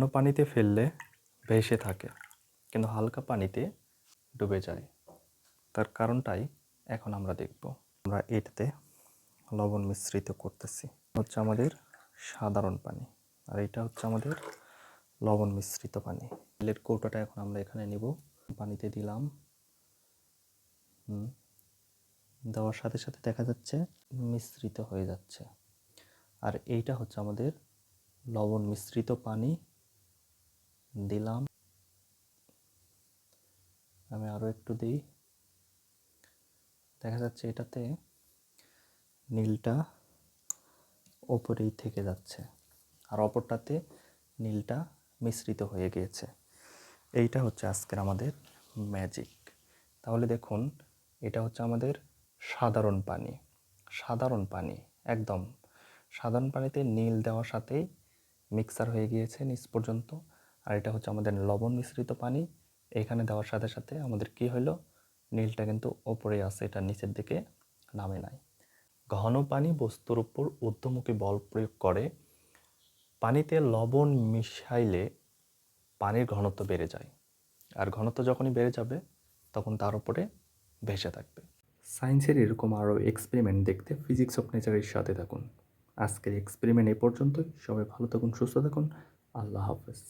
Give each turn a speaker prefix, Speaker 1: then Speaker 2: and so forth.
Speaker 1: ঘন পানিতে ফেললে ভেসে থাকে, কিন্তু হালকা পানিতে ডুবে যায়। তার কারণটাই এখন আমরা দেখব। আমরা এটাতে লবণ মিশ্রিত করতেছি। হচ্ছে আমাদের সাধারণ পানি, আর এটা হচ্ছে আমাদের লবণ মিশ্রিত পানি। তেলের কৌটোটা এখন আমরা এখানে নিব, পানিতে দিলাম। দেওয়ার সাথে সাথে দেখা যাচ্ছে মিশ্রিত হয়ে যাচ্ছে। আর এইটা হচ্ছে আমাদের লবণ মিশ্রিত পানি। দিলাম, আমি আরও একটু দিই। দেখা যাচ্ছে এটাতে নীলটা ওপরেই থেকে যাচ্ছে, আর অপরটাতে নীলটা মিশ্রিত হয়ে গিয়েছে। এইটা হচ্ছে আজকের আমাদের ম্যাজিক। তাহলে দেখুন, এটা হচ্ছে আমাদের সাধারণ পানি। সাধারণ পানি, একদম সাধারণ পানিতে নীল দেওয়ার সাথেই মিক্সার হয়ে গিয়েছে নিচ পর্যন্ত। আর এটা হচ্ছে আমাদের লবণ মিশ্রিত পানি। এখানে দেওয়ার সাথে সাথে আমাদের কি হলো, নীলটা কিন্তু ওপরে আছে, এটা নিচের দিকে নামে নাই। ঘন পানি বস্তুর উপর ঊর্ধ্বমুখী বল প্রয়োগ করে। পানিতে লবণ মিশাইলে পানির ঘনত্ব বেড়ে যায়, আর ঘনত্ব যখনই বেড়ে যাবে তখন তার উপরে ভেসে থাকবে। সায়েন্সের এরকম আরও এক্সপেরিমেন্ট দেখতে ফিজিক্স অফ নেচারের সাথে থাকুন। আজকের এক্সপেরিমেন্ট এ পর্যন্তই। সবাই ভালো থাকুন, সুস্থ থাকুন। আল্লাহ হাফেজ।